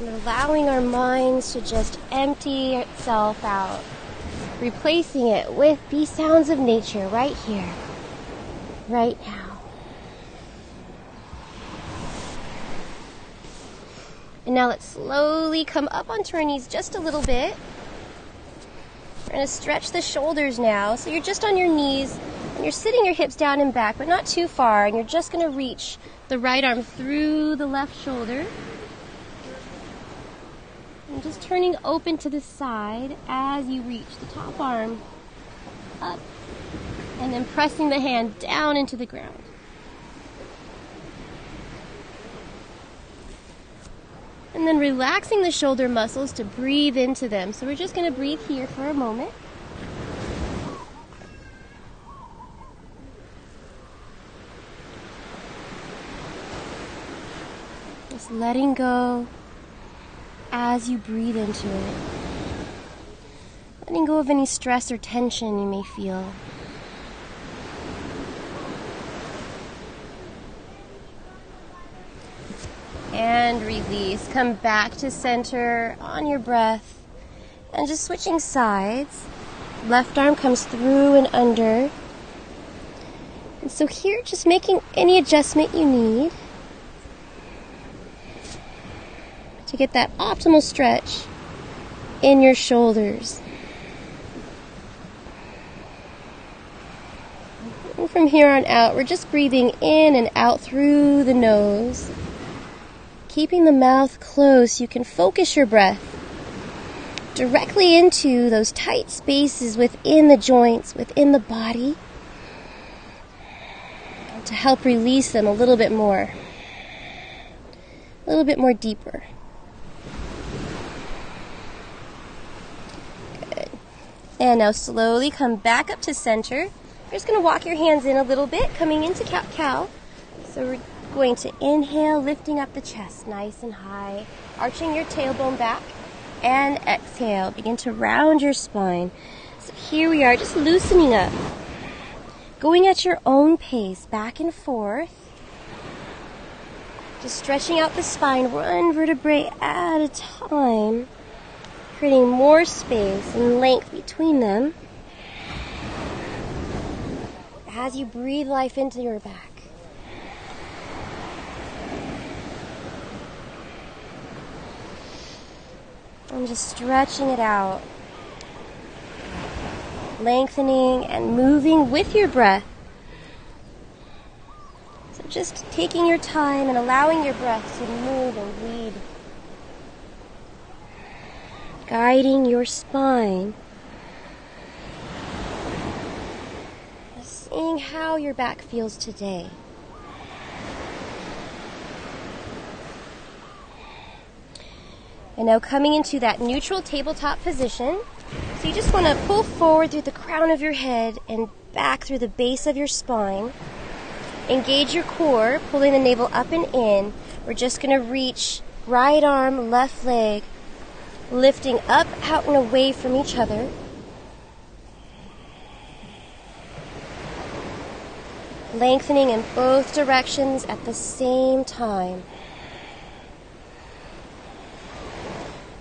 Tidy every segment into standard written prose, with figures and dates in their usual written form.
And allowing our minds to just empty itself out. Replacing it with these sounds of nature right here, right now. And now let's slowly come up onto our knees just a little bit. We're going to stretch the shoulders now. So you're just on your knees and you're sitting your hips down and back, but not too far. And you're just going to reach the right arm through the left shoulder. And just turning open to the side as you reach the top arm up. And then pressing the hand down into the ground. And then relaxing the shoulder muscles to breathe into them. So we're just going to breathe here for a moment. Just letting go as you breathe into it. Letting go of any stress or tension you may feel. And release. Come back to center on your breath. And just switching sides. Left arm comes through and under. And so here, just making any adjustment you need to get that optimal stretch in your shoulders. And from here on out, we're just breathing in and out through the nose. Keeping the mouth closed so you can focus your breath directly into those tight spaces within the joints, within the body, and to help release them a little bit more deeper. Good. And now slowly come back up to center. You're just going to walk your hands in a little bit, coming into cat-cow. So we're going to inhale, lifting up the chest nice and high, arching your tailbone back, and exhale. Begin to round your spine. So here we are, just loosening up, going at your own pace, back and forth, just stretching out the spine one vertebrae at a time, creating more space and length between them as you breathe life into your back. And just stretching it out, lengthening and moving with your breath. So just taking your time and allowing your breath to move and lead, guiding your spine, seeing how your back feels today. And now coming into that neutral tabletop position. So you just want to pull forward through the crown of your head and back through the base of your spine. Engage your core, pulling the navel up and in. We're just going to reach right arm, left leg, lifting up, out, and away from each other. Lengthening in both directions at the same time.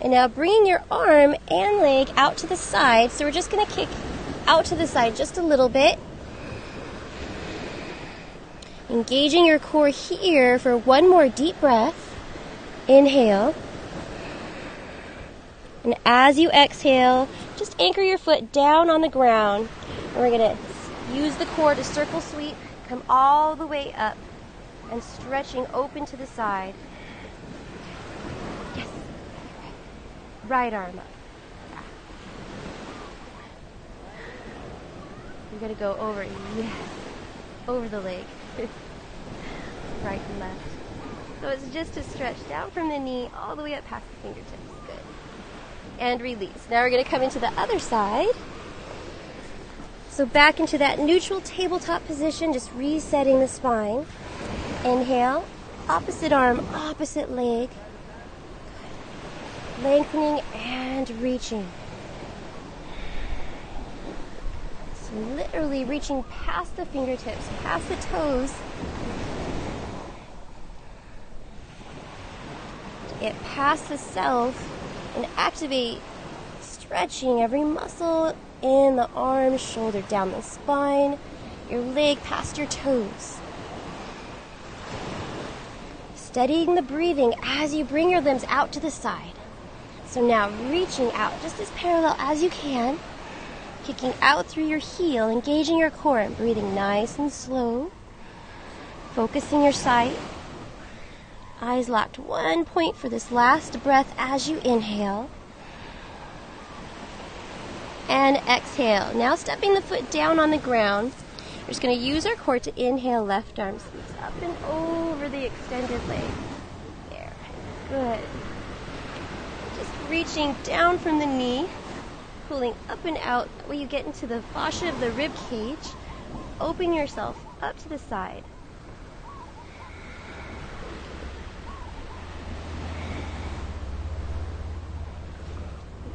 And now bringing your arm and leg out to the side. So we're just going to kick out to the side just a little bit. Engaging your core here for one more deep breath. Inhale. And as you exhale, just anchor your foot down on the ground. And we're going to use the core to circle sweep, come all the way up, and stretching open to the side. Yes. Right arm up. You're going to go over, yes, over the leg. Right and left. So it's just a stretch down from the knee all the way up past the fingertips. Good. And release. Now we're going to come into the other side. So back into that neutral tabletop position, just resetting the spine. Inhale. Opposite arm, opposite leg. Lengthening and reaching. So literally reaching past the fingertips, past the toes. it past the self and activate stretching every muscle in the arms, shoulder, down the spine, your leg past your toes. Steadying the breathing as you bring your limbs out to the side. So now reaching out just as parallel as you can, kicking out through your heel, engaging your core and breathing nice and slow. Focusing your sight. Eyes locked one point for this last breath as you inhale. And exhale. Now stepping the foot down on the ground. We're just going to use our core to inhale, left arm sweeps up and over the extended leg. There. Good. Just reaching down from the knee, pulling up and out. That way you get into the fascia of the rib cage. Open yourself up to the side.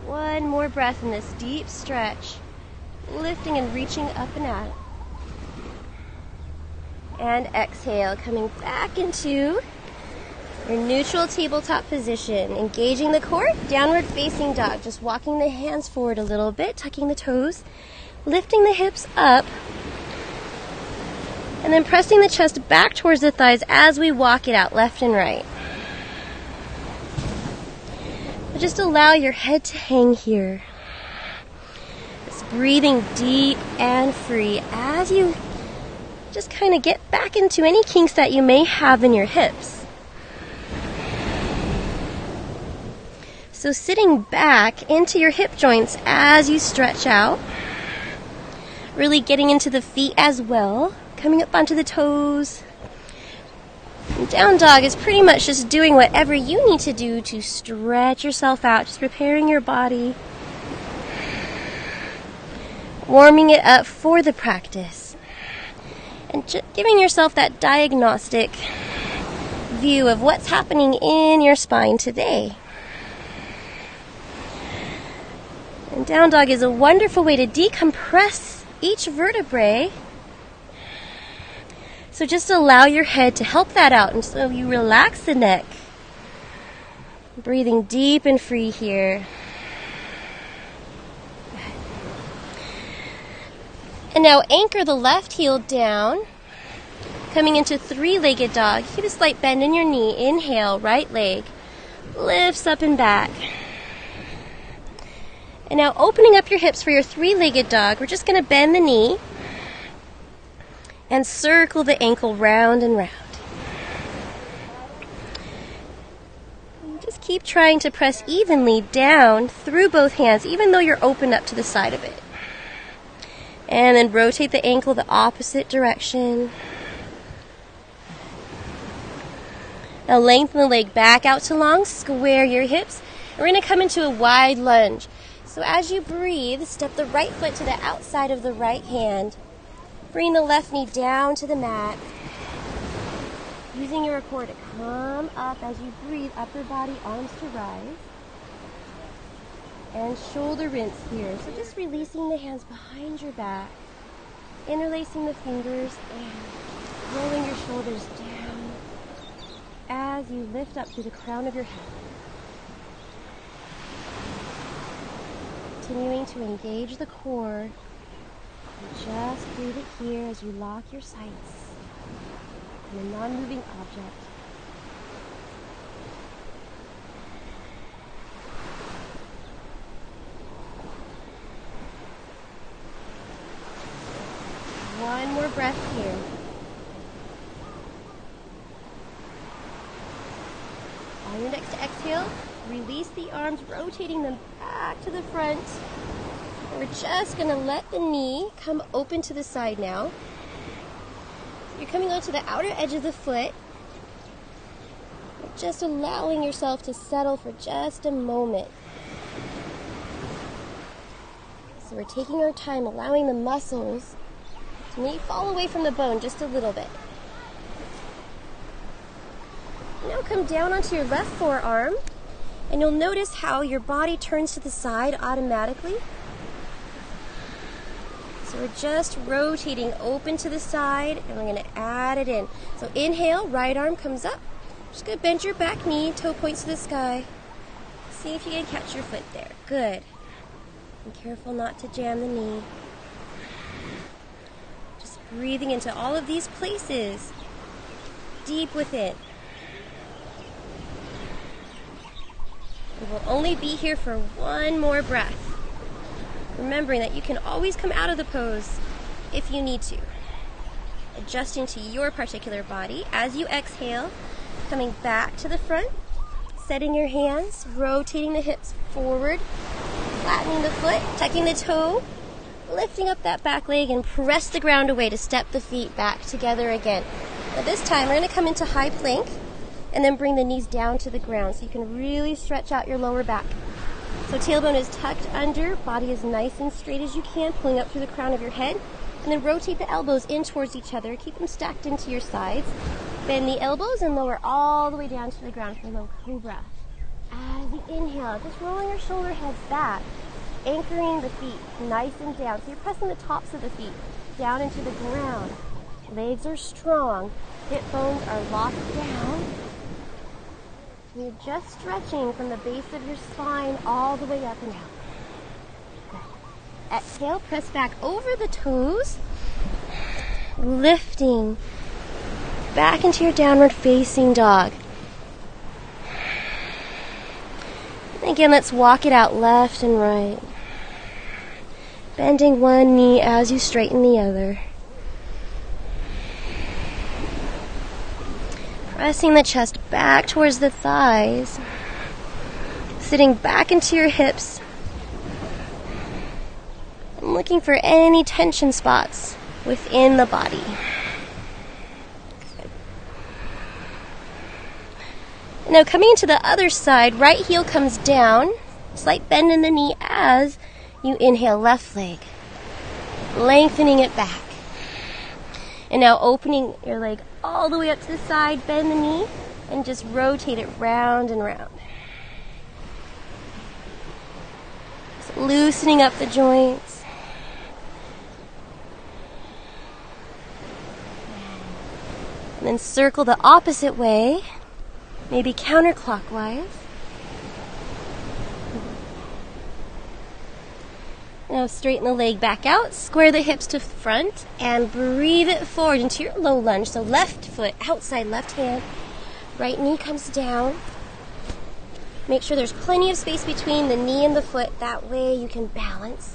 One more breath in this deep stretch, lifting and reaching up and out. And exhale, coming back into your neutral tabletop position, engaging the core, downward facing dog, just walking the hands forward a little bit, tucking the toes, lifting the hips up, and then pressing the chest back towards the thighs as we walk it out left and right. Just allow your head to hang here. Just breathing deep and free as you just kind of get back into any kinks that you may have in your hips. So sitting back into your hip joints as you stretch out. Really getting into the feet as well. Coming up onto the toes. And down dog is pretty much just doing whatever you need to do to stretch yourself out, just preparing your body, warming it up for the practice, and just giving yourself that diagnostic view of what's happening in your spine today. And down dog is a wonderful way to decompress each vertebrae. So just allow your head to help that out, and so you relax the neck. Breathing deep and free here. And now anchor the left heel down. Coming into three-legged dog. Keep a slight bend in your knee. Inhale, right leg lifts up and back. And now opening up your hips for your three-legged dog. We're just going to bend the knee and circle the ankle round and round. And just keep trying to press evenly down through both hands, even though you're open up to the side of it. And then rotate the ankle the opposite direction. Now lengthen the leg back out to long, square your hips. We're going to come into a wide lunge. So as you breathe, step the right foot to the outside of the right hand. Bring the left knee down to the mat. Using your core to come up as you breathe, upper body, arms to rise. And shoulder rinse here. So just releasing the hands behind your back, interlacing the fingers, and rolling your shoulders down as you lift up through the crown of your head. Continuing to engage the core. Just breathe it here as you lock your sights on a non-moving object. One more breath here. On your next exhale, release the arms, rotating them back to the front. We're just going to let the knee come open to the side now. You're coming onto the outer edge of the foot. You're just allowing yourself to settle for just a moment. So we're taking our time, allowing the muscles to maybe fall away from the bone just a little bit. Now come down onto your left forearm, and you'll notice how your body turns to the side automatically. So we're just rotating open to the side, and we're going to add it in. So inhale, right arm comes up. Just gonna bend your back knee, toe points to the sky. See if you can catch your foot there. Good. Be careful not to jam the knee. Just breathing into all of these places, deep within. We will only be here for one more breath. Remembering that you can always come out of the pose if you need to. Adjusting to your particular body. As you exhale, coming back to the front, setting your hands, rotating the hips forward, flattening the foot, tucking the toe, lifting up that back leg and press the ground away to step the feet back together again. Now this time we're going to come into high plank and then bring the knees down to the ground so you can really stretch out your lower back. So tailbone is tucked under, body is nice and straight as you can, pulling up through the crown of your head. And then rotate the elbows in towards each other. Keep them stacked into your sides. Bend the elbows and lower all the way down to the ground for low cobra. As you inhale, just rolling your shoulder heads back, anchoring the feet nice and down. So you're pressing the tops of the feet down into the ground. Legs are strong. Hip bones are locked down. And you're just stretching from the base of your spine all the way up and out. Exhale, press back over the toes, lifting back into your downward facing dog. And again, let's walk it out left and right. Bending one knee as you straighten the other. Pressing the chest back towards the thighs. Sitting back into your hips. I'm looking for any tension spots within the body. Good. Now coming into the other side, right heel comes down, slight bend in the knee as you inhale left leg, lengthening it back. And now opening your leg all the way up to the side, bend the knee, and just rotate it round and round. Just loosening up the joints. And then circle the opposite way, maybe counterclockwise. Now straighten the leg back out, square the hips to front, and breathe it forward into your low lunge. So left foot outside, left hand, right knee comes down. Make sure there's plenty of space between the knee and the foot. That way you can balance.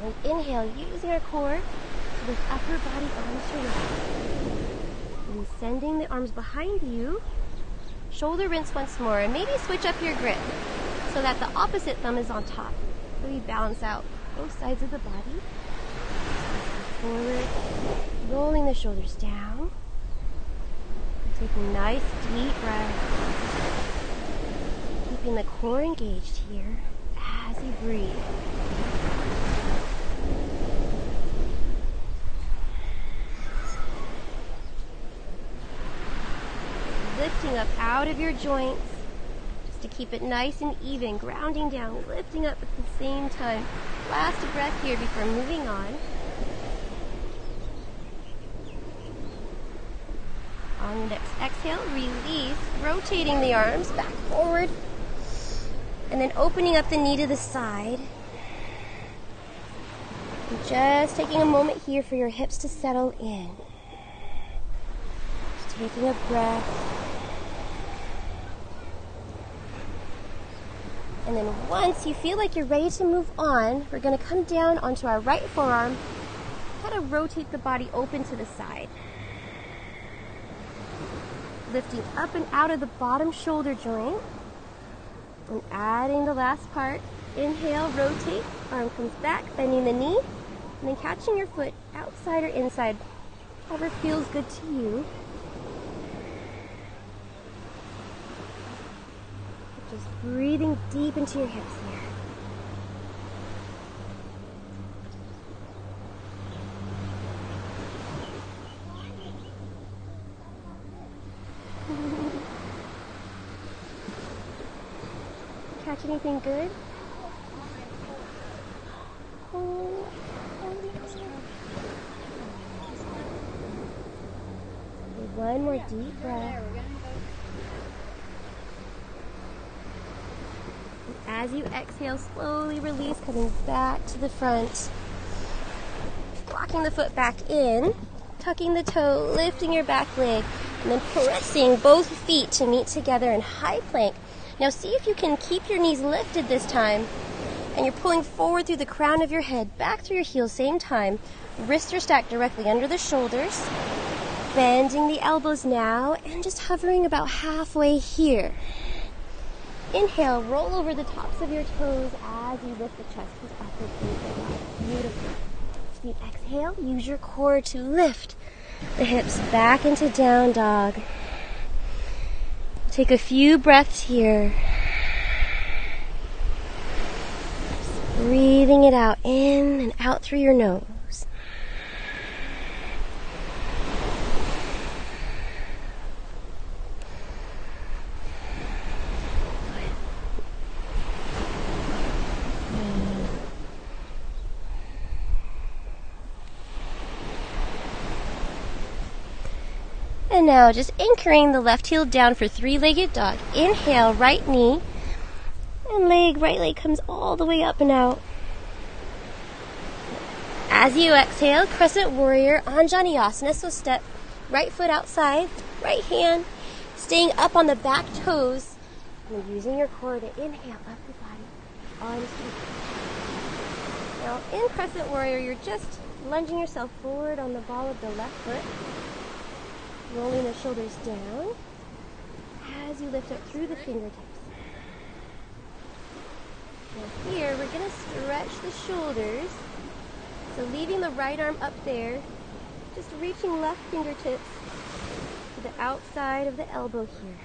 And inhale, using our core to lift upper body arms to rest. And sending the arms behind you. Shoulder rinse once more, and maybe switch up your grip so that the opposite thumb is on top. So we balance out both sides of the body. Forward, rolling the shoulders down. Taking nice deep breaths. Keeping the core engaged here as you breathe. Lifting up out of your joints. To keep it nice and even, grounding down, lifting up at the same time. Last breath here before moving on. On the next exhale, release, rotating the arms back forward, and then opening up the knee to the side. And just taking a moment here for your hips to settle in. Just taking a breath. And then once you feel like you're ready to move on, we're going to come down onto our right forearm, kind of rotate the body open to the side. Lifting up and out of the bottom shoulder joint. And adding the last part. Inhale, rotate, arm comes back, bending the knee, and then catching your foot outside or inside, however feels good to you. Just breathing deep into your hips here. Catch anything good? One more deep breath. As you exhale, slowly release, coming back to the front. Walking the foot back in, tucking the toe, lifting your back leg, and then pressing both feet to meet together in high plank. Now see if you can keep your knees lifted this time, and you're pulling forward through the crown of your head, back through your heels, same time. Wrists are stacked directly under the shoulders, bending the elbows now, and just hovering about halfway here. Inhale, roll over the tops of your toes as you lift the chest with upward facing. Beautiful. Deep exhale, use your core to lift the hips back into down dog. Take a few breaths here. Just breathing it out in and out through your nose. And now just anchoring the left heel down for three-legged dog. Inhale, right knee and right leg comes all the way up and out. As you exhale, crescent warrior, Anjaneyasana. So step right foot outside, right hand staying up on the back toes, and using your core to inhale up the body onto the feet. Now in crescent warrior, you're just lunging yourself forward on the ball of the left foot. Rolling the shoulders down as you lift up through the fingertips. Now here, we're going to stretch the shoulders. So leaving the right arm up there, just reaching left fingertips to the outside of the elbow here.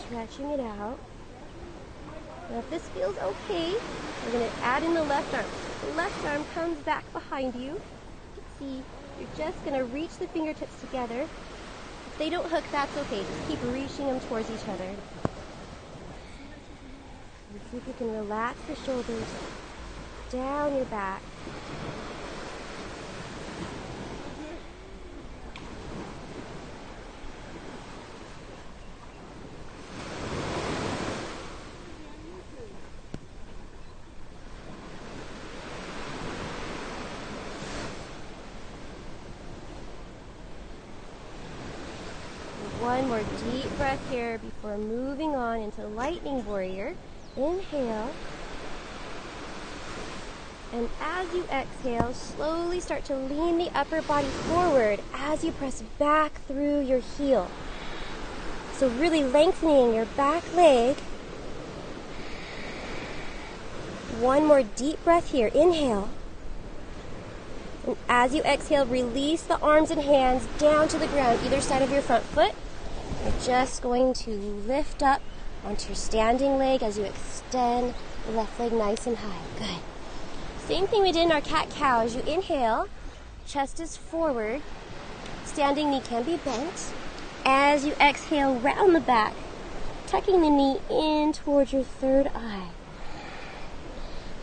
Stretching it out. Now if this feels okay, we're going to add in the left arm. The left arm comes back behind you. You're just going to reach the fingertips together. If they don't hook, that's okay. Just keep reaching them towards each other. And see if you can relax the shoulders down your back. One more deep breath here before moving on into lightning warrior. Inhale. And as you exhale, slowly start to lean the upper body forward as you press back through your heel. So really lengthening your back leg. One more deep breath here. Inhale. And as you exhale, release the arms and hands down to the ground, either side of your front foot. You're just going to lift up onto your standing leg as you extend the left leg nice and high. Good. Same thing we did in our cat-cow. As you inhale, chest is forward. Standing knee can be bent. As you exhale, round the back, tucking the knee in towards your third eye.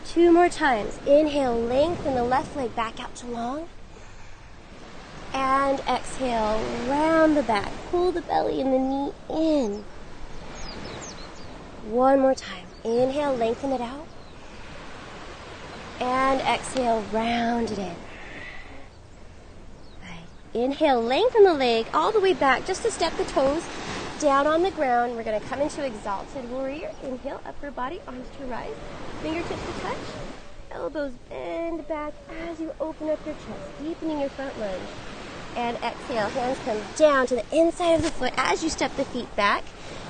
Two more times. Inhale, lengthen the left leg back out to long. And exhale, round the back. Pull the belly and the knee in. One more time. Inhale, lengthen it out. And exhale, round it in. Right. Inhale, lengthen the leg all the way back just to step the toes down on the ground. We're going to come into exalted warrior. Inhale, upper body, arms to rise. Fingertips to touch. Elbows bend back as you open up your chest, deepening your front lunge. And exhale, hands come down to the inside of the foot as you step the feet back.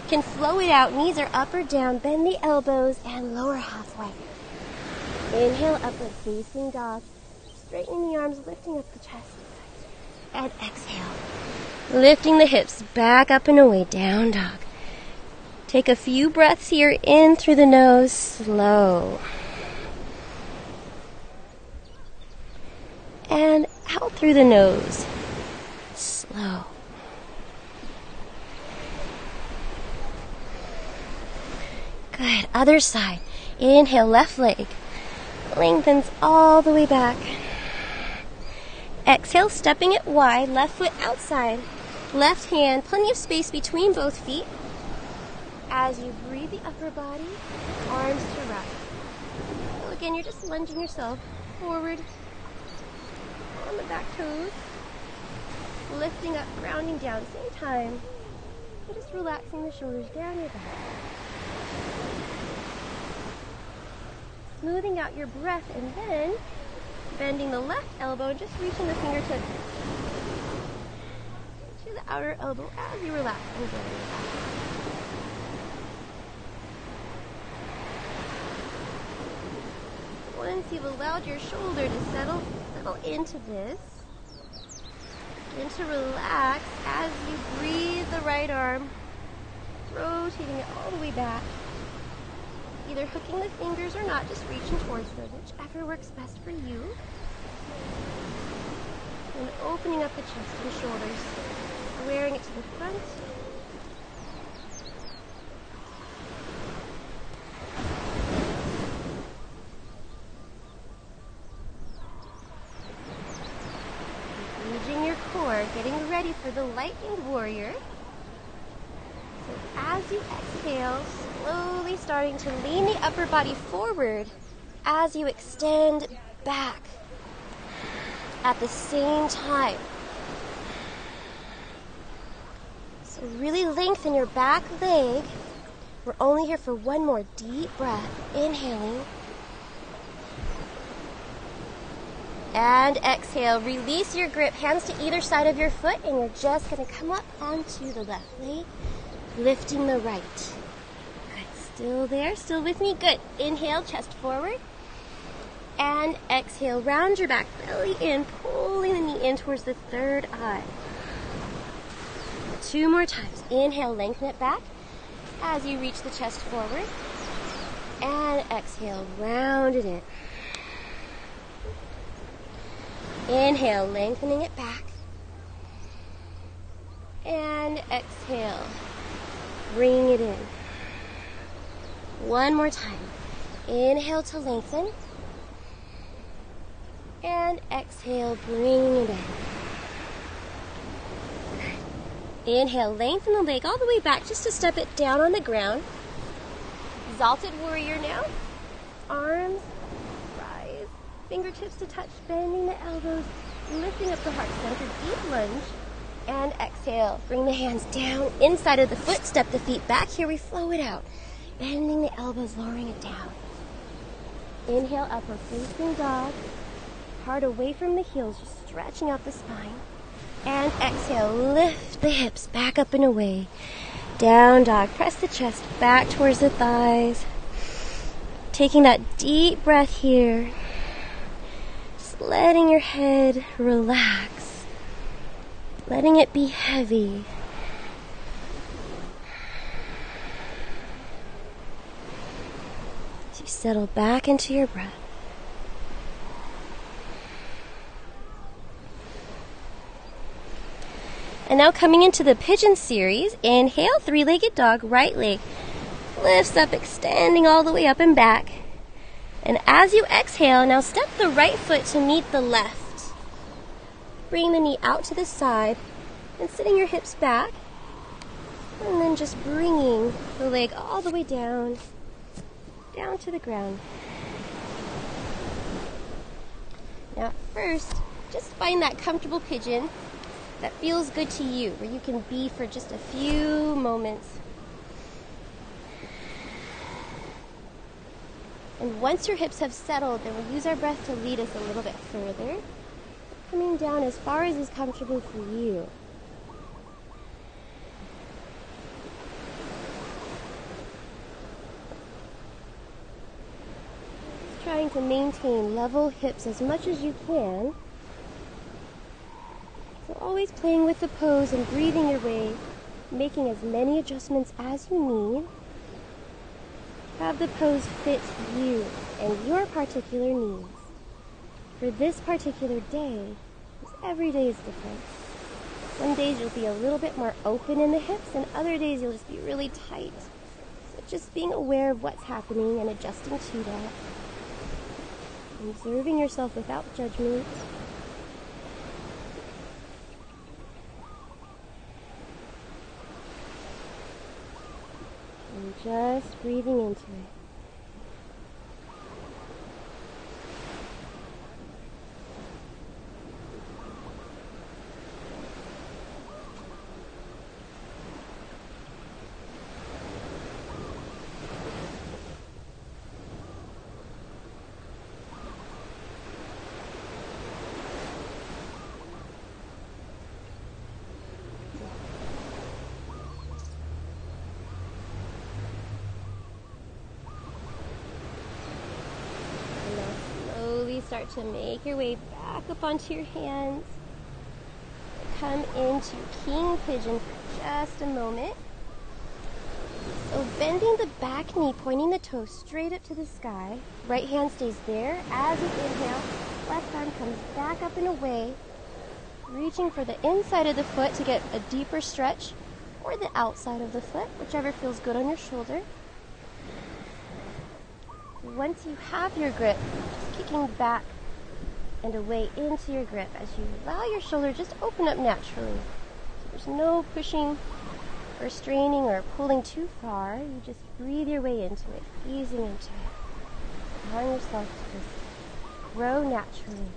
You can flow it out, knees are up or down, bend the elbows and lower halfway. Inhale, upward facing dog, straightening the arms, lifting up the chest. And exhale, lifting the hips back up and away, down dog. Take a few breaths here, in through the nose, slow. And out through the nose. Slow. Good. Other side. Inhale, left leg lengthens all the way back. Exhale, stepping it wide, left foot outside. Left hand, plenty of space between both feet. As you breathe the upper body, arms to right. So again, you're just lunging yourself forward on the back toes, lifting up, grounding down, same time. You're just relaxing the shoulders down your back. Smoothing out your breath, and then bending the left elbow and just reaching the fingertips to the outer elbow as you relax and go back. Once you've allowed your shoulder to settle into this, begin to relax as you breathe the right arm, rotating it all the way back. Either hooking the fingers or not, just reaching towards them, whichever works best for you. And opening up the chest and shoulders, squaring it to the front. Engaging your core, getting ready for the lightning warrior. So as you exhale, slowly starting to lean the upper body forward as you extend back at the same time. So really lengthen your back leg. We're only here for one more deep breath. Inhaling. And exhale. Release your grip, hands to either side of your foot, and you're just going to come up onto the left leg, lifting the right. Good. Still there, still with me. Good. Inhale, chest forward. And exhale, round your back, belly in, pulling the knee in towards the third eye. 2 more times. Inhale, lengthen it back as you reach the chest forward. And exhale, round it in. Inhale, lengthening it back. And exhale, bring it in. 1 more time. Inhale to lengthen. And exhale, bring it in. Inhale, lengthen the leg all the way back just to step it down on the ground. Exalted warrior now. Arms, rise, fingertips to touch, bending the elbows, lifting up the heart center, deep lunge. And exhale, bring the hands down inside of the foot, step the feet back. Here we flow it out, bending the elbows, lowering it down. Inhale, upward facing dog. Heart away from the heels, just stretching out the spine. And exhale, lift the hips back up and away. Down dog, press the chest back towards the thighs. Taking that deep breath here. Just letting your head relax. Letting it be heavy. As you settle back into your breath. And now coming into the pigeon series, inhale, 3-legged dog, right leg lifts up, extending all the way up and back. And as you exhale, now step the right foot to meet the left. Bring the knee out to the side and sitting your hips back. And then just bringing the leg all the way down to the ground. Now first, just find that comfortable pigeon that feels good to you, where you can be for just a few moments. And once your hips have settled, then we'll use our breath to lead us a little bit further, coming down as far as is comfortable for you. Just trying to maintain level hips as much as you can. So always playing with the pose and breathing your way, making as many adjustments as you need. Have the pose fit you and your particular needs. For this particular day, because every day is different. Some days you'll be a little bit more open in the hips, and other days you'll just be really tight. So just being aware of what's happening and adjusting to that. Observing yourself without judgment. Just breathing into it. Start to make your way back up onto your hands. Come into king pigeon for just a moment. So bending the back knee, pointing the toes straight up to the sky. Right hand stays there. As you inhale, left arm comes back up and away, reaching for the inside of the foot to get a deeper stretch, or the outside of the foot, whichever feels good on your shoulder. Once you have your grip, just kicking back and away into your grip as you allow your shoulder just open up naturally. So there's no pushing or straining or pulling too far. You just breathe your way into it, easing into it, allowing yourself to just grow naturally.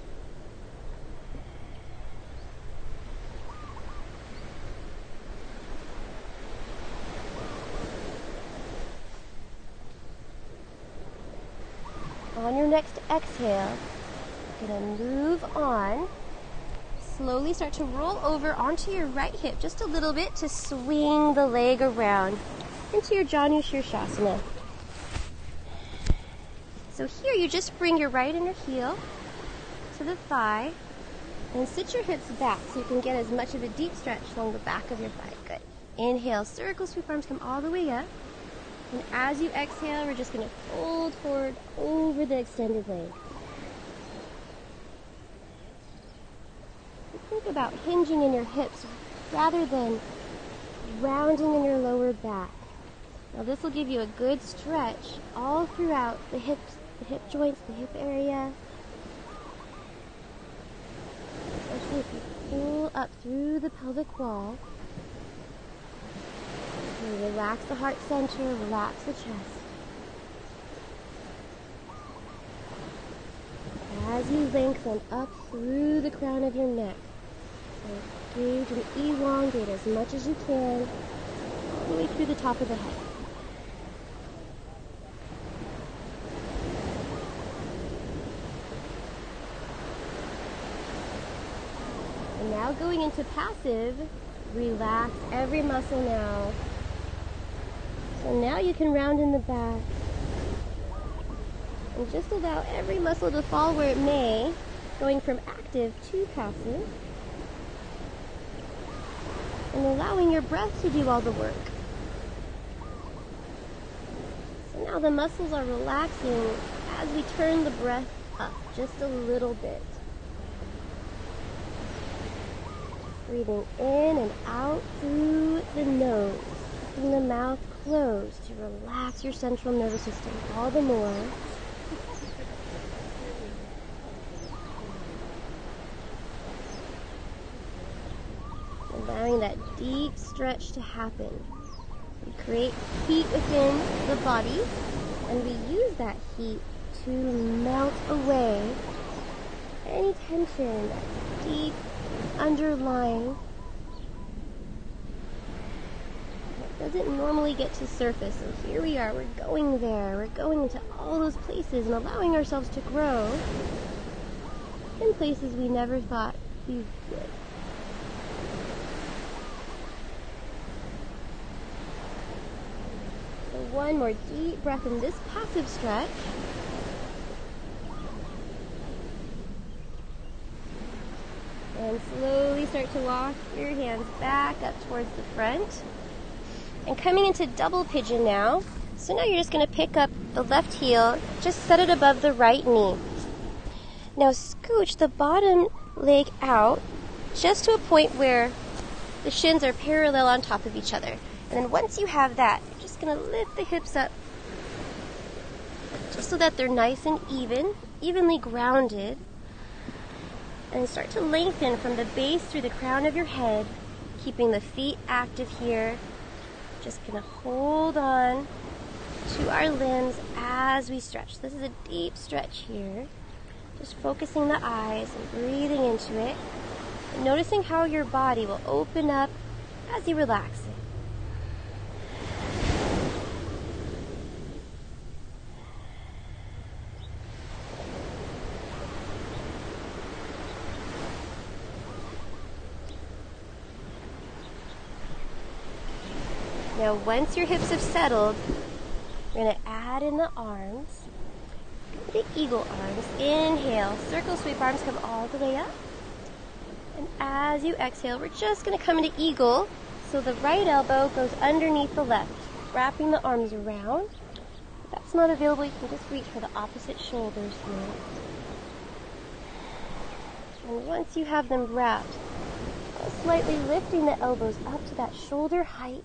On your next exhale, you're going to move on. Slowly start to roll over onto your right hip just a little bit to swing the leg around into your Janu Shirshasana. So here you just bring your right inner heel to the thigh and sit your hips back so you can get as much of a deep stretch along the back of your thigh. Good. Inhale, circle, sweep arms, come all the way up. And as you exhale, we're just going to fold forward over the extended leg. Think about hinging in your hips rather than rounding in your lower back. Now this will give you a good stretch all throughout the hips, the hip joints, the hip area. Especially if you pull up through the pelvic wall. Relax the heart center, relax the chest. As you lengthen up through the crown of your neck, so engage and elongate as much as you can, all the way through the top of the head. And now going into passive, relax every muscle now. So now you can round in the back and just allow every muscle to fall where it may, going from active to passive, and allowing your breath to do all the work. So now the muscles are relaxing as we turn the breath up just a little bit. Breathing in and out through the nose, keeping the mouth closed to relax your central nervous system all the more. Allowing that deep stretch to happen. We create heat within the body, and we use that heat to melt away any tension that's deep underlying doesn't normally get to surface. So here we are, we're going there, we're going into all those places and allowing ourselves to grow in places we never thought we would. So one more deep breath in this passive stretch. And slowly start to walk your hands back up towards the front. And coming into double pigeon now. So now you're just going to pick up the left heel, just set it above the right knee. Now scooch the bottom leg out just to a point where the shins are parallel on top of each other. And then once you have that, you're just going to lift the hips up just so that they're nice and evenly grounded. And start to lengthen from the base through the crown of your head, keeping the feet active here. Just going to hold on to our limbs as we stretch. This is a deep stretch here. Just focusing the eyes and breathing into it. And noticing how your body will open up as you relax it. Now, once your hips have settled, we're going to add in the arms, the eagle arms. Inhale, circle sweep arms come all the way up. And as you exhale, we're just going to come into eagle. So the right elbow goes underneath the left, wrapping the arms around. If that's not available, you can just reach for the opposite shoulders here. And once you have them wrapped, slightly lifting the elbows up to that shoulder height.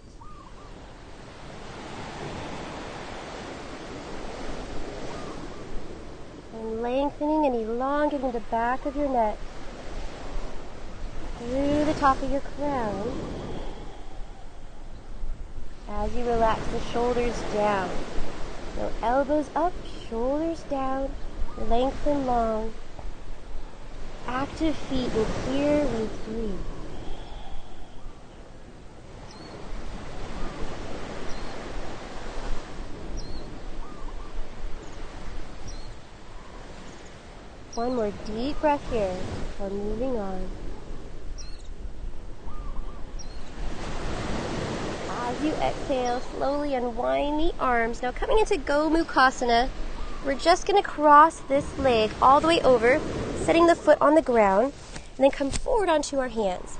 And lengthening and elongating the back of your neck through the top of your crown as you relax the shoulders down. So elbows up, shoulders down, lengthen long. Active feet and here we breathe. One more deep breath here before moving on. As you exhale, slowly unwind the arms. Now coming into Gomukhasana, we're just going to cross this leg all the way over, setting the foot on the ground, and then come forward onto our hands.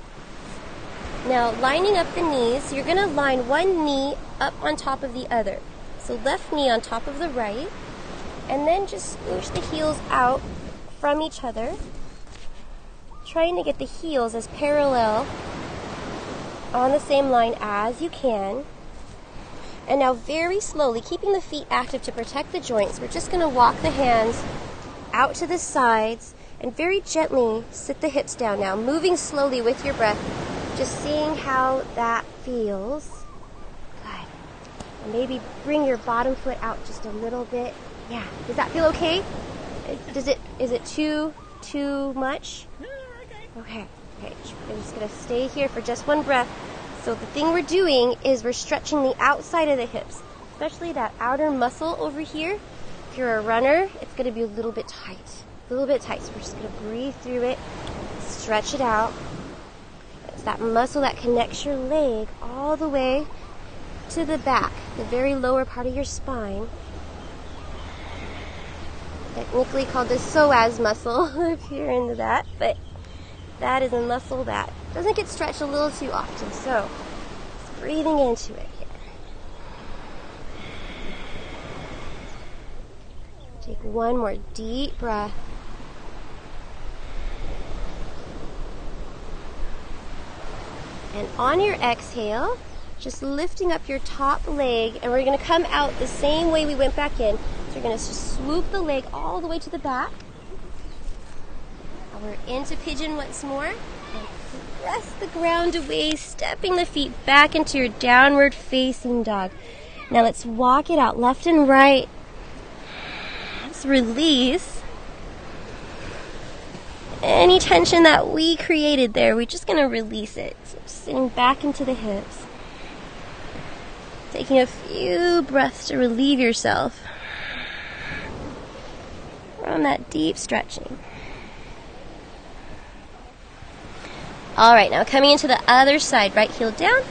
Now lining up the knees, you're going to line one knee up on top of the other. So left knee on top of the right, and then just scooch the heels out from each other, trying to get the heels as parallel on the same line as you can. And now very slowly, keeping the feet active to protect the joints, we're just going to walk the hands out to the sides and very gently sit the hips down now, moving slowly with your breath, just seeing how that feels. Good. And maybe bring your bottom foot out just a little bit. Yeah, does that feel okay? Is it too much? No, okay. Okay, I'm just going to stay here for just one breath. So the thing we're doing is we're stretching the outside of the hips, especially that outer muscle over here. If you're a runner, it's going to be a little bit tight. So we're just going to breathe through it, stretch it out. It's that muscle that connects your leg all the way to the back, the very lower part of your spine. Technically called the psoas muscle, if you're into that, but that is a muscle that doesn't get stretched a little too often. So, just breathing into it here. Take one more deep breath. And on your exhale, just lifting up your top leg, and we're going to come out the same way we went back in. So you're going to just swoop the leg all the way to the back. Now we're into pigeon once more. And press the ground away, stepping the feet back into your downward facing dog. Now let's walk it out left and right. Let's release any tension that we created there. We're just going to release it. So sitting back into the hips. Taking a few breaths to relieve yourself from that deep stretching. All right, now coming into the other side, right heel down,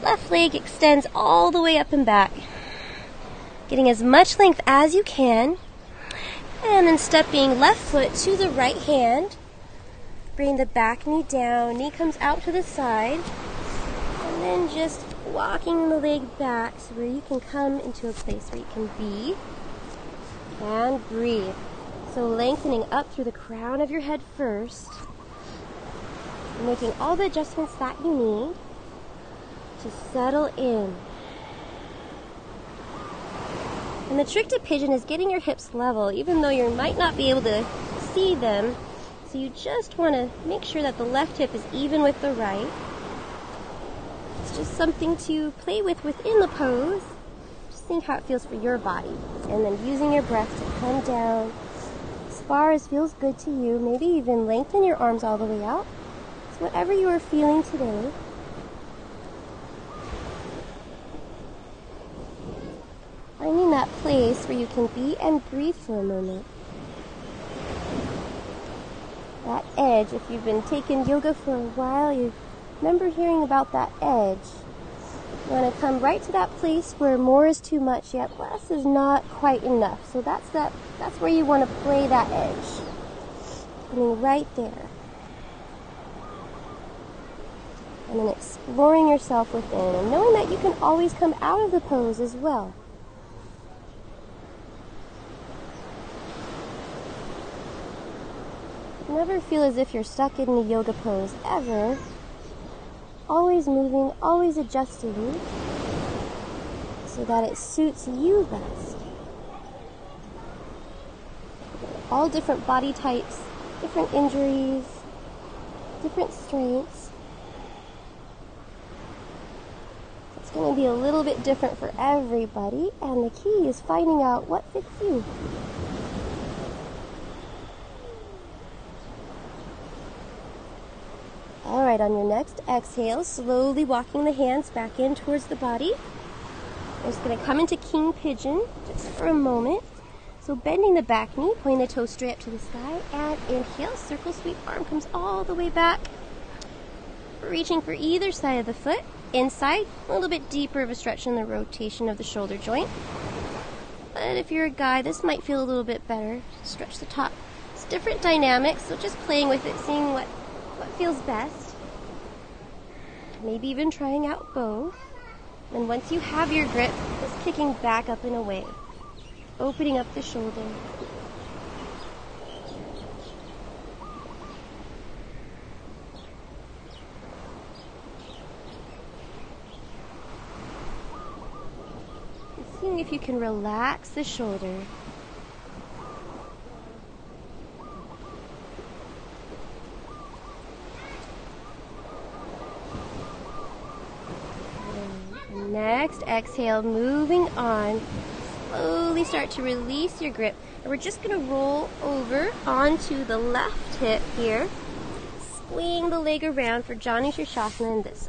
left leg extends all the way up and back. Getting as much length as you can, and then stepping left foot to the right hand. Bring the back knee down, knee comes out to the side, and then just walking the leg back so where you can come into a place where you can be and breathe. So lengthening up through the crown of your head first, making all the adjustments that you need to settle in. And the trick to pigeon is getting your hips level, even though you might not be able to see them. So you just want to make sure that the left hip is even with the right. It's just something to play with within the pose. Just just seeing how it feels for your body. And then using your breath to come down as far as feels good to you. Maybe even lengthen your arms all the way out. So whatever you are feeling today. Finding that place where you can be and breathe for a moment. That edge, if you've been taking yoga for a while, you remember hearing about that edge. You want to come right to that place where more is too much, yet less is not quite enough. So that's where you want to play that edge. Coming right there. And then exploring yourself within, and knowing that you can always come out of the pose as well. Never feel as if you're stuck in the yoga pose, ever. Always moving, always adjusting, so that it suits you best. All different body types, different injuries, different strengths. It's going to be a little bit different for everybody, and the key is finding out what fits you. Alright, on your next exhale, slowly walking the hands back in towards the body. We're just going to come into King Pigeon just for a moment. So bending the back knee, pointing the toe straight up to the sky, and inhale, circle sweep, arm comes all the way back. Reaching for either side of the foot, inside, a little bit deeper of a stretch in the rotation of the shoulder joint. But if you're a guy, this might feel a little bit better. Stretch the top. It's different dynamics, so just playing with it, seeing what feels best. Maybe even trying out both. And once you have your grip, just kicking back up and away. Opening up the shoulder. And seeing if you can relax the shoulder. Next, exhale, moving on. Slowly start to release your grip. And we're just going to roll over onto the left hip here. Swing the leg around for Janu Shirshasana in this.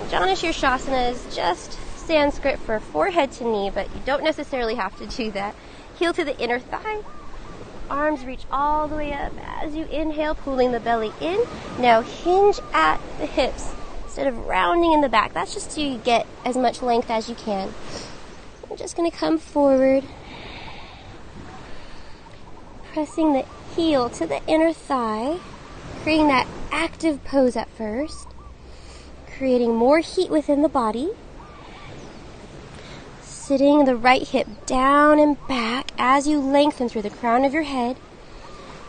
Janu Shirshasana is just Sanskrit for forehead to knee, but you don't necessarily have to do that. Heel to the inner thigh. Arms reach all the way up as you inhale, pulling the belly in. Now hinge at the hips. Instead of rounding in the back, that's just to get as much length as you can. I'm just going to come forward, pressing the heel to the inner thigh, creating that active pose at first, creating more heat within the body, sitting the right hip down and back as you lengthen through the crown of your head.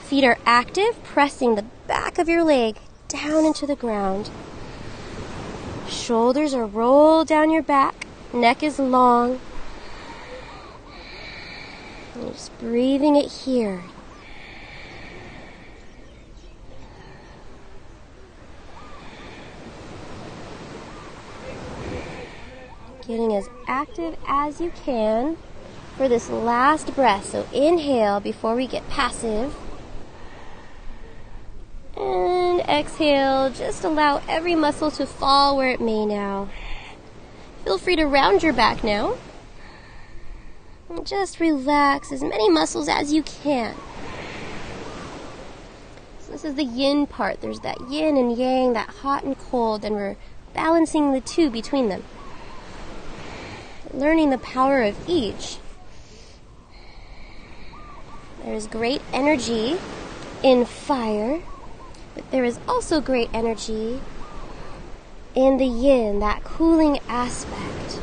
Feet are active, pressing the back of your leg down into the ground. Shoulders are rolled down your back. Neck is long. And just breathing it here. Getting as active as you can for this last breath. So inhale before we get passive. And exhale, just allow every muscle to fall where it may now. Feel free to round your back now. And just relax as many muscles as you can. So this is the yin part. There's that yin and yang, that hot and cold, and we're balancing the two between them. Learning the power of each. There's great energy in fire. But there is also great energy in the yin, that cooling aspect.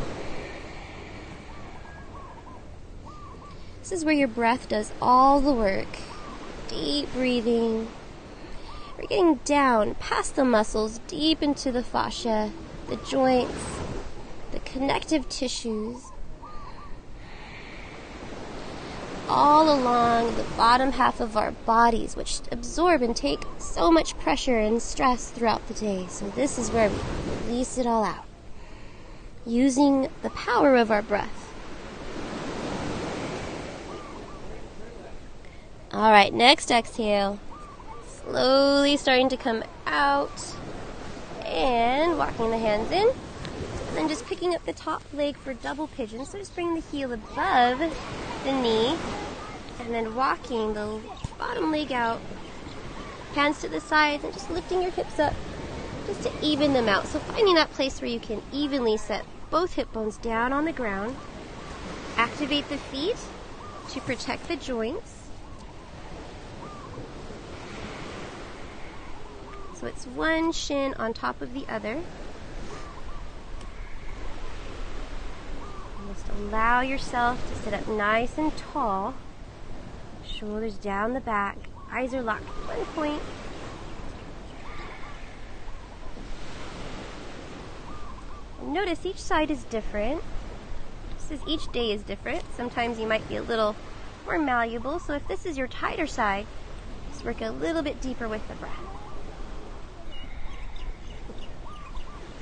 This is where your breath does all the work. Deep breathing. We're getting down past the muscles, deep into the fascia, the joints, the connective tissues. All along the bottom half of our bodies, which absorb and take so much pressure and stress throughout the day. So this is where we release it all out. using the power of our breath. All right, next exhale. Slowly starting to come out and walking the hands in. And then just picking up the top leg for double pigeon. So just bring the heel above the knee and then walking the bottom leg out. Hands to the sides and just lifting your hips up just to even them out. So finding that place where you can evenly set both hip bones down on the ground. Activate the feet to protect the joints. So it's one shin on top of the other. And just allow yourself to sit up nice and tall. Shoulders down the back. Eyes are locked at one point. And notice each side is different. Just as each day is different. Sometimes you might be a little more malleable. So if this is your tighter side, just work a little bit deeper with the breath.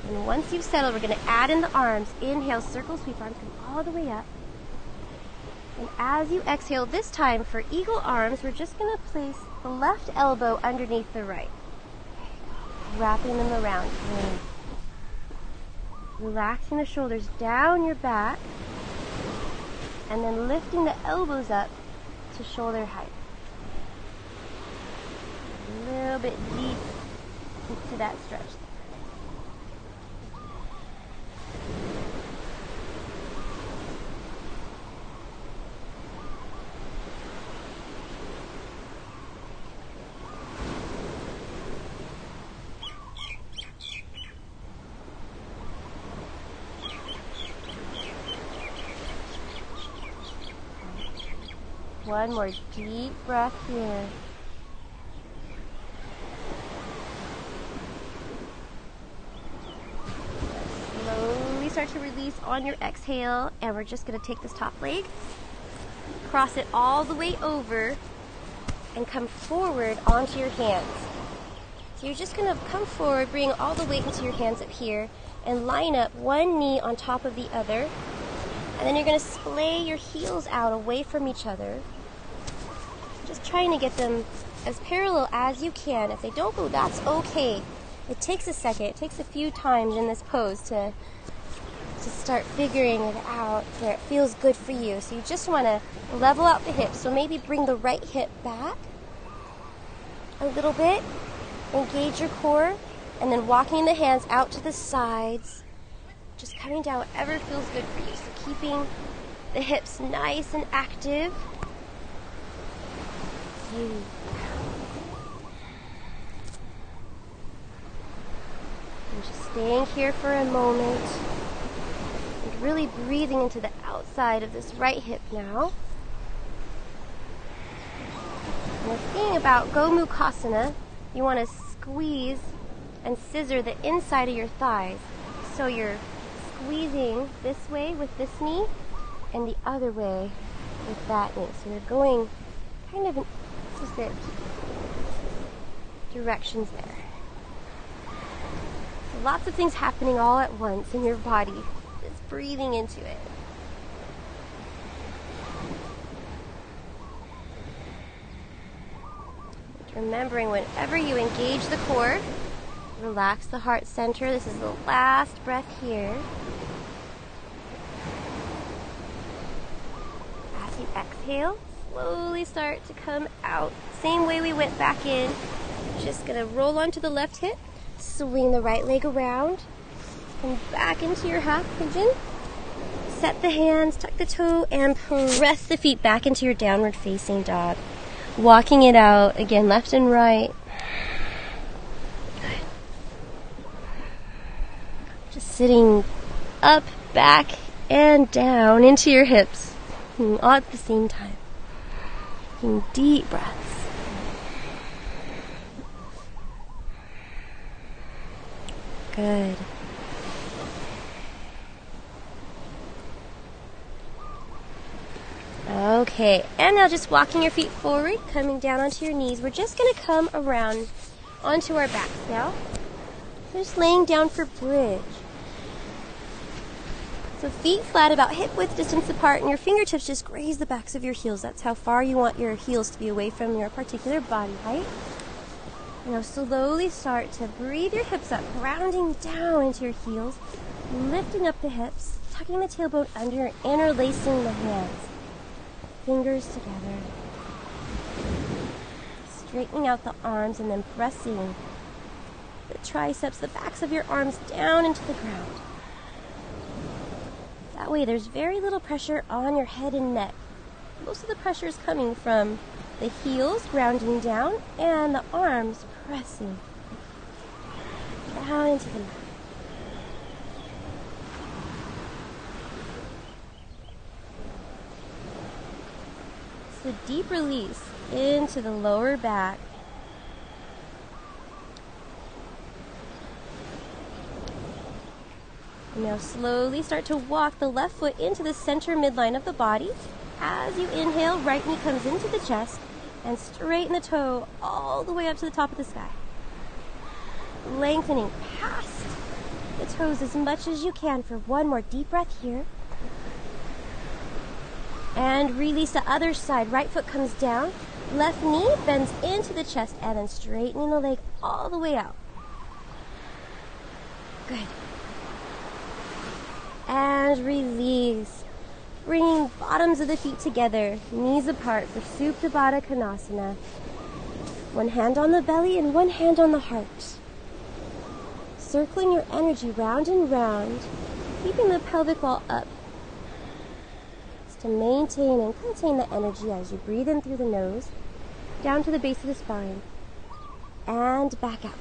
And once you've settled, we're going to add in the arms. Inhale, circle sweep, arms come all the way up. And as you exhale, this time for eagle arms, we're just going to place the left elbow underneath the right. Wrapping them around. Relaxing the shoulders down your back. And then lifting the elbows up to shoulder height. A little bit deep into that stretch. One more deep breath here. Slowly start to release on your exhale, and we're just going to take this top leg, cross it all the way over, and come forward onto your hands. So you're just going to come forward, bring all the weight into your hands up here, and line up one knee on top of the other. And then you're going to splay your heels out away from each other. Just trying to get them as parallel as you can. If they don't go, that's okay. It takes a second. It takes a few times in this pose to start figuring it out where it feels good for you. So you just want to level out the hips. So maybe bring the right hip back a little bit. Engage your core. And then walking the hands out to the sides. Just coming down whatever feels good for you. So keeping the hips nice and active. And just staying here for a moment. And really breathing into the outside of this right hip now. And the thing about Gomukhasana, you want to squeeze and scissor the inside of your thighs. So you're squeezing this way with this knee and the other way with that knee. So you're going kind of in opposite directions there. So lots of things happening all at once in your body. Just breathing into it. Remembering whenever you engage the core, relax the heart center. This is the last breath here. As you exhale, slowly start to come out. Same way we went back in. Just going to roll onto the left hip, swing the right leg around, come back into your half pigeon. Set the hands, tuck the toe, and press the feet back into your downward facing dog. Walking it out, again, left and right. Good. Just sitting up, back, and down into your hips, all at the same time. Taking deep breaths. Good. Okay, and now just walking your feet forward, coming down onto your knees. We're just going to come around onto our backs now. So just laying down for bridge. So feet flat, about hip width distance apart, and your fingertips just graze the backs of your heels. That's how far you want your heels to be away from your particular body height. Now slowly start to breathe your hips up, grounding down into your heels, lifting up the hips, tucking the tailbone under, interlacing the hands. Fingers together. Straightening out the arms and then pressing the triceps, the backs of your arms down into the ground. That way there's very little pressure on your head and neck. Most of the pressure is coming from the heels grounding down and the arms pressing down into the mat. So deep release into the lower back. And now slowly start to walk the left foot into the center midline of the body. As you inhale, right knee comes into the chest and straighten the toe all the way up to the top of the sky. Lengthening past the toes as much as you can for one more deep breath here. And release the other side. Right foot comes down, left knee bends into the chest, and then straightening the leg all the way out. Good. And release. Bringing bottoms of the feet together, knees apart for Supta Baddha Konasana. One hand on the belly and one hand on the heart. Circling your energy round and round, keeping the pelvic wall up. It's to maintain and contain the energy as you breathe in through the nose, down to the base of the spine, and back out.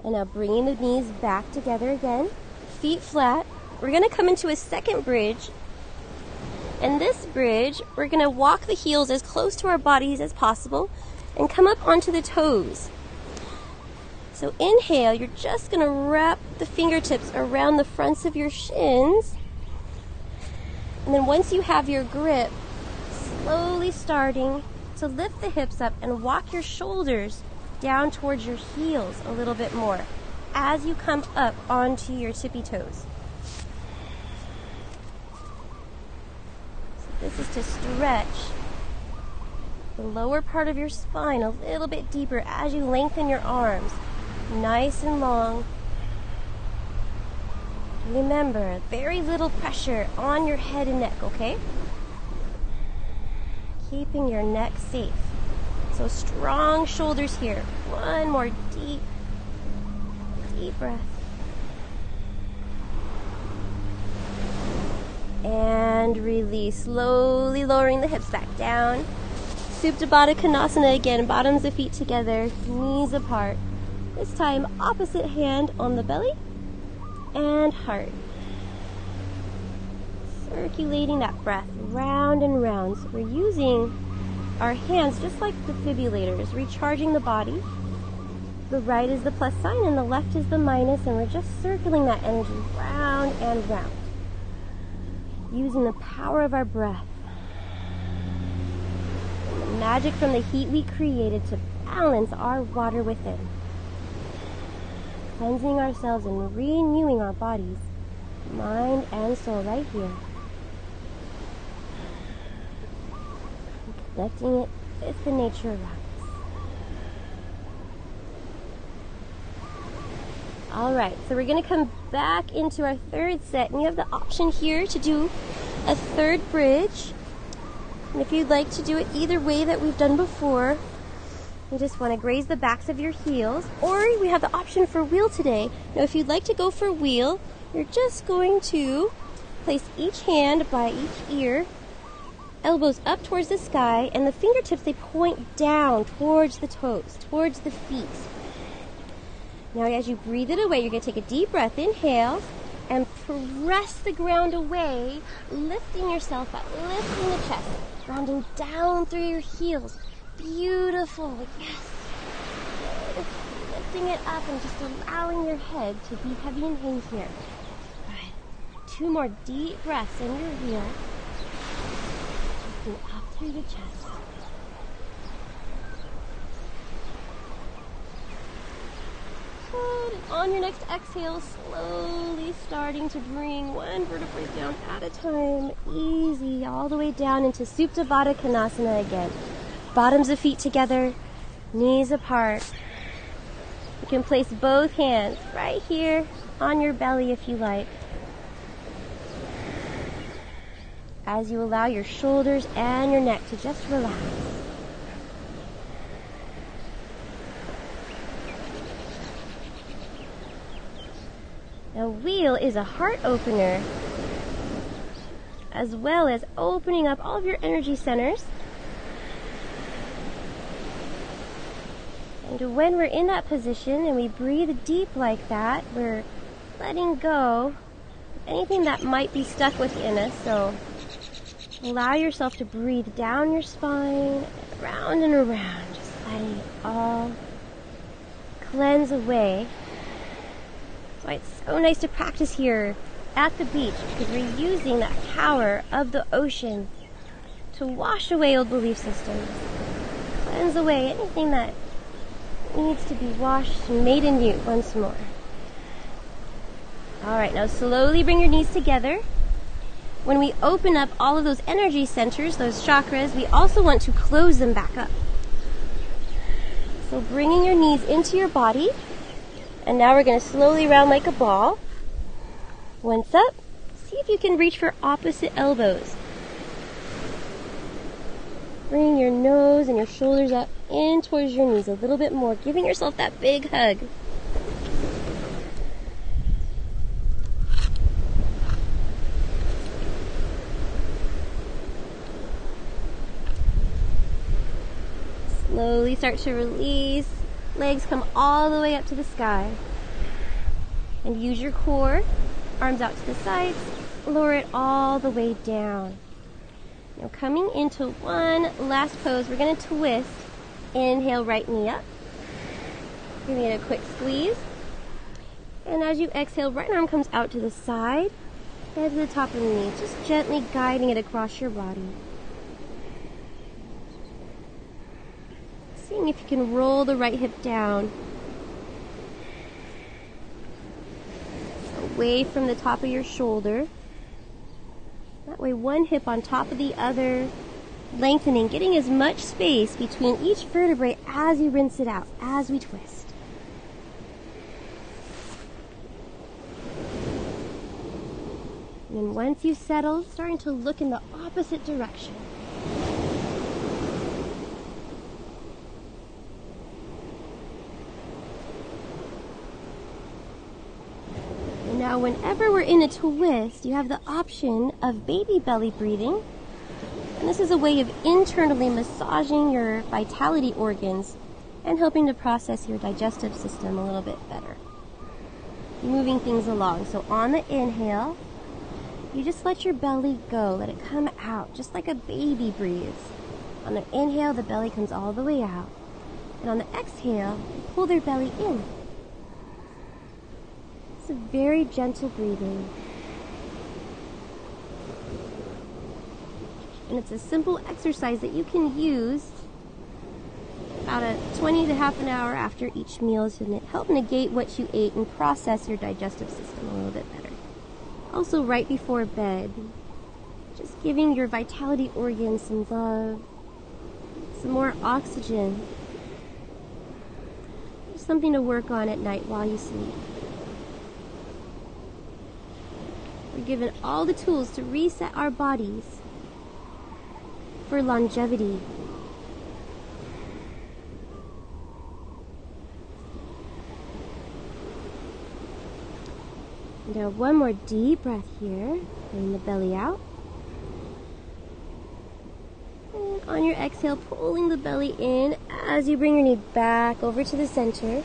And now bringing the knees back together again, feet flat. We're going to come into a second bridge. And this bridge, we're going to walk the heels as close to our bodies as possible and come up onto the toes. So inhale, you're just going to wrap the fingertips around the fronts of your shins. And then once you have your grip, slowly starting to lift the hips up and walk your shoulders down towards your heels a little bit more as you come up onto your tippy toes. So this is to stretch the lower part of your spine a little bit deeper as you lengthen your arms, nice and long. Remember, very little pressure on your head and neck, okay? Keeping your neck safe. So strong shoulders here. One more deep breath. And release, slowly lowering the hips back down. Supta Baddha Konasana again, bottoms of feet together, knees apart. This time, opposite hand on the belly and heart. Circulating that breath round and round. So we're using our hands just like defibrillators, recharging the body. The right is the plus sign and the left is the minus, and we're just circling that energy round and round. Using the power of our breath. And the magic from the heat we created to balance our water within. Cleansing ourselves and renewing our bodies, mind and soul right here. Connecting it with the nature around us. Alright, so we're going to come back into our third set, and you have the option here to do a third bridge. And if you'd like to do it either way that we've done before, you just want to graze the backs of your heels, or we have the option for wheel today. Now if you'd like to go for wheel, you're just going to place each hand by each ear, elbows up towards the sky, and the fingertips, they point down towards the toes, towards the feet. Now as you breathe it away, you're going to take a deep breath, inhale, and press the ground away, lifting yourself up, lifting the chest, grounding down through your heels. Beautiful, yes. Good. Lifting it up and just allowing your head to be heavy and hang here. Good. 2 more deep breaths in your heel. Lifting up through the chest. Good. And on your next exhale, slowly starting to bring one vertebrae down at a time. Easy, all the way down into Supta Baddha Konasana again. Bottoms of feet together, knees apart. You can place both hands right here on your belly if you like, as you allow your shoulders and your neck to just relax. Now, wheel is a heart opener, as well as opening up all of your energy centers. And when we're in that position and we breathe deep like that, we're letting go of anything that might be stuck within us. So allow yourself to breathe down your spine, around and around, just letting it all cleanse away. That's why it's so nice to practice here at the beach, because we're using that power of the ocean to wash away old belief systems, cleanse away anything that needs to be washed and made anew once more. Alright, now slowly bring your knees together. When we open up all of those energy centers, those chakras, we also want to close them back up. So bringing your knees into your body, and now we're going to slowly round like a ball. Once up, see if you can reach for opposite elbows. Bring your nose and your shoulders up in towards your knees a little bit more, giving yourself that big hug. Slowly start to release. Legs come all the way up to the sky. And use your core. Arms out to the sides. Lower it all the way down. Now coming into one last pose, we're going to twist. Inhale, right knee up. Giving it a quick squeeze. And as you exhale, right arm comes out to the side. Head to the top of the knee. Just gently guiding it across your body. Seeing if you can roll the right hip down. Away from the top of your shoulder. That way one hip on top of the other, lengthening, getting as much space between each vertebrae as you rinse it out, as we twist. And then once you've settled, starting to look in the opposite direction. Now, whenever we're in a twist, you have the option of baby belly breathing. And this is a way of internally massaging your vitality organs and helping to process your digestive system a little bit better. Moving things along. So on the inhale, you just let your belly go. Let it come out, just like a baby breathes. On the inhale, the belly comes all the way out. And on the exhale, you pull their belly in. It's a very gentle breathing. And it's a simple exercise that you can use about 20 to half an hour after each meal to help negate what you ate and process your digestive system a little bit better. Also right before bed, just giving your vitality organs some love, some more oxygen. Just something to work on at night while you sleep. We're given all the tools to reset our bodies for longevity. Now one more deep breath here, bring the belly out. And on your exhale, pulling the belly in as you bring your knee back over to the center.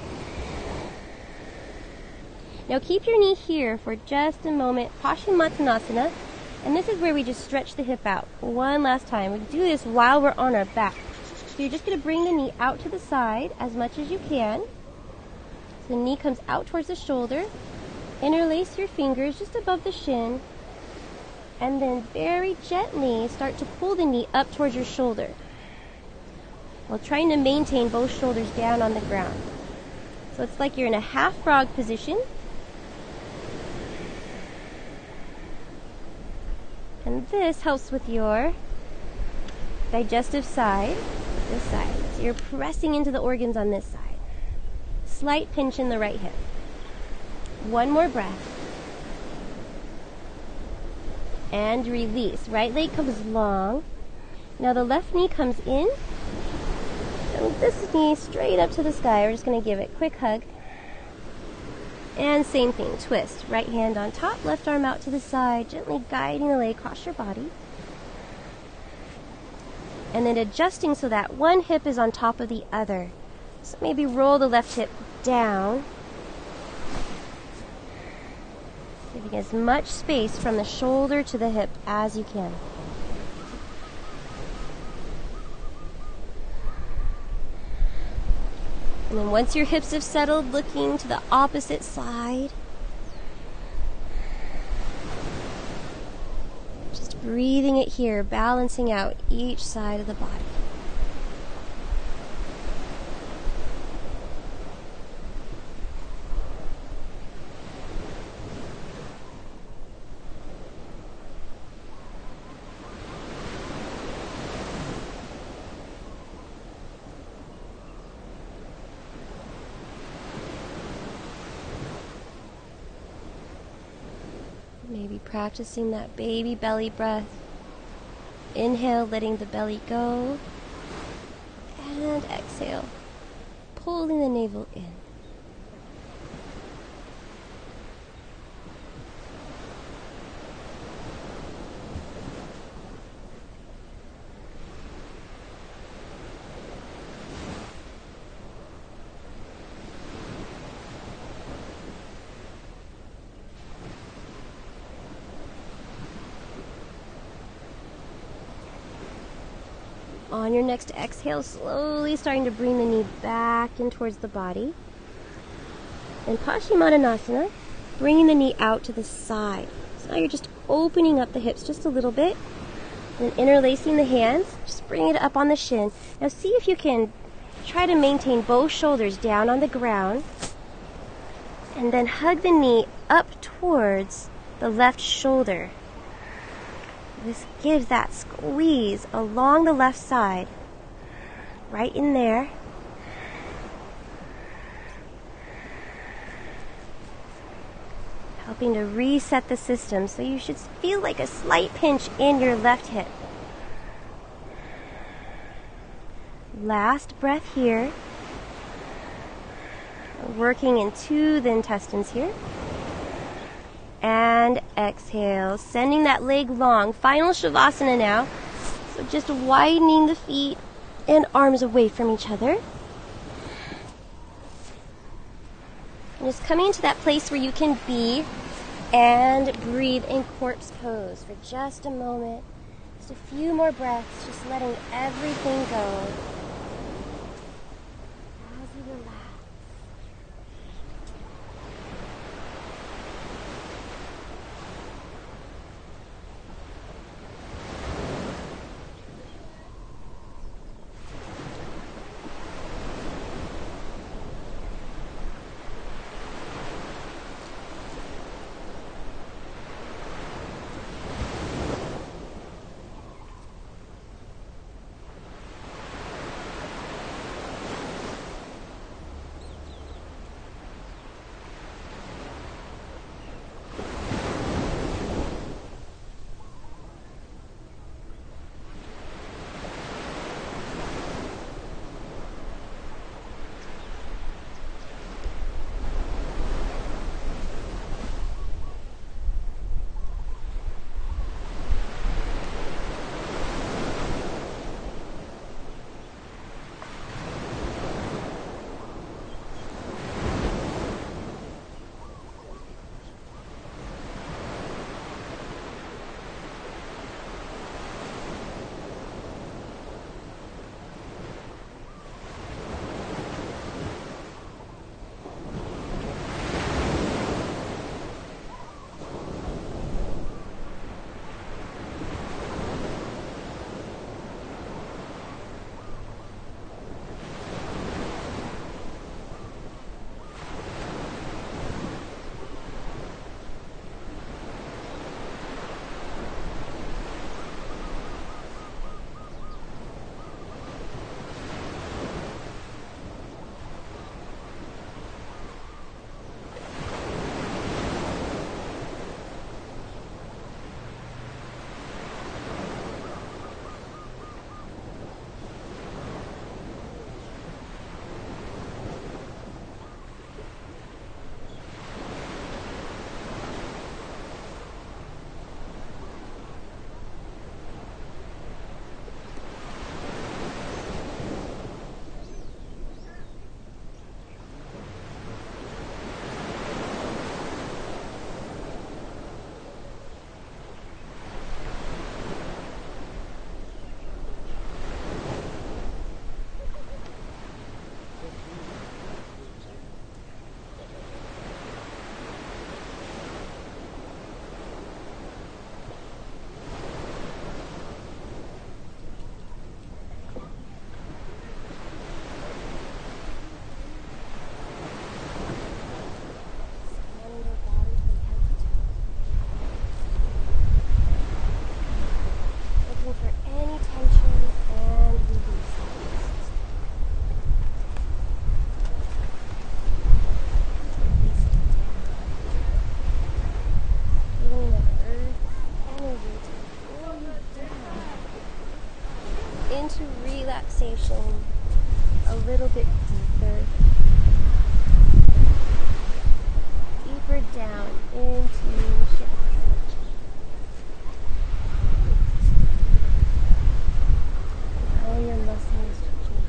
Now keep your knee here for just a moment, Paschimottanasana, and this is where we just stretch the hip out. One last time. We do this while we're on our back. So you're just going to bring the knee out to the side as much as you can. So the knee comes out towards the shoulder. Interlace your fingers just above the shin, and then very gently start to pull the knee up towards your shoulder while trying to maintain both shoulders down on the ground. So it's like you're in a half frog position. And this helps with your digestive side, this side. So you're pressing into the organs on this side. Slight pinch in the right hip. One more breath. And release. Right leg comes long. Now the left knee comes in. And this knee straight up to the sky. We're just going to give it a quick hug. And same thing, twist. Right hand on top, left arm out to the side, gently guiding the leg across your body. And then adjusting so that one hip is on top of the other. So maybe roll the left hip down. Giving as much space from the shoulder to the hip as you can. And then once your hips have settled, looking to the opposite side. Just breathing it here, balancing out each side of the body. Maybe practicing that baby belly breath. Inhale, letting the belly go. And exhale, pulling the navel in. On your next exhale, slowly starting to bring the knee back in towards the body. And Paschimottanasana, bringing the knee out to the side. So now you're just opening up the hips just a little bit. And interlacing the hands, just bring it up on the shin. Now see if you can try to maintain both shoulders down on the ground. And then hug the knee up towards the left shoulder. This gives that squeeze along the left side, right in there. Helping to reset the system, so you should feel like a slight pinch in your left hip. Last breath here. Working into the intestines here. And exhale, sending that leg long. Final Shavasana now. So just widening the feet and arms away from each other. And just coming into that place where you can be and breathe in corpse pose for just a moment. Just a few more breaths, just letting everything go. As you relax. into relaxation a little bit deeper. Deeper down into shadow. All your muscles stretching.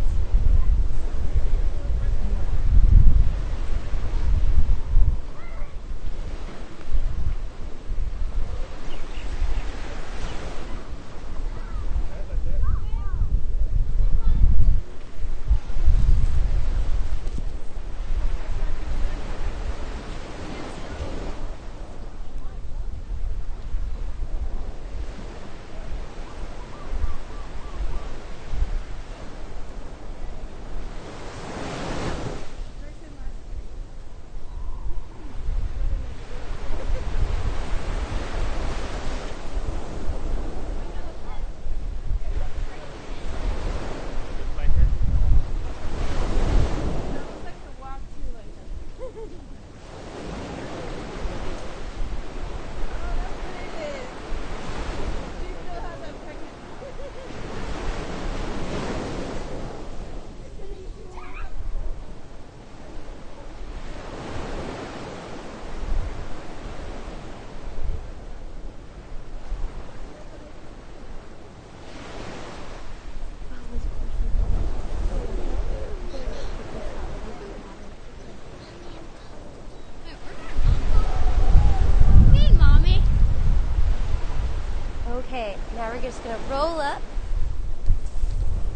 Okay, now we're just going to roll up,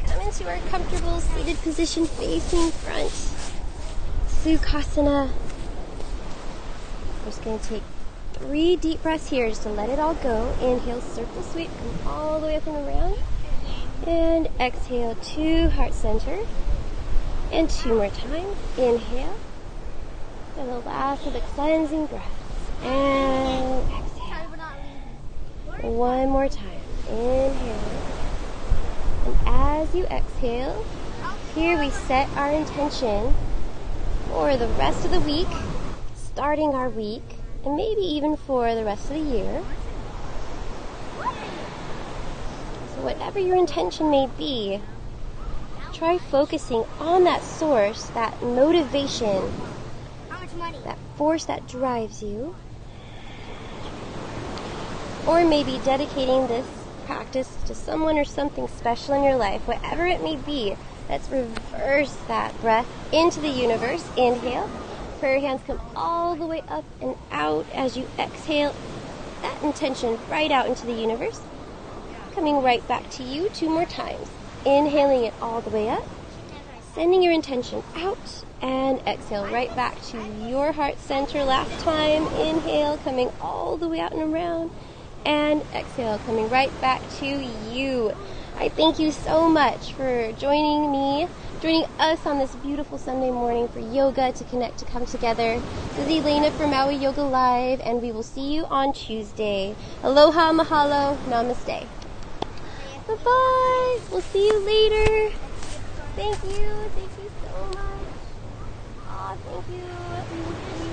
come into our comfortable seated position facing front, Sukhasana. We're just going to take 3 deep breaths here just to let it all go. Inhale, circle sweep, come all the way up and around. And exhale to heart center. And 2 more times. Inhale. And the last of the cleansing breaths. And exhale. 1 more time. Inhale. And as you exhale, here we set our intention for the rest of the week, starting our week, and maybe even for the rest of the year. So whatever your intention may be, try focusing on that source, that motivation, that force that drives you. Or maybe dedicating this practice to someone or something special in your life, whatever it may be. Let's reverse that breath into the universe. Inhale. Prayer hands come all the way up and out as you exhale. That intention right out into the universe. Coming right back to you 2 more times. Inhaling it all the way up. Sending your intention out. And exhale right back to your heart center. Last time. Inhale, coming all the way out and around. And exhale, coming right back to you. I thank you so much for joining us on this beautiful Sunday morning for yoga, to connect, to come together. This is Elaina from Maui Yoga Live, and we will see you on Tuesday. Aloha, mahalo, namaste. Bye-bye. We'll see you later. Thank you so much. Thank you.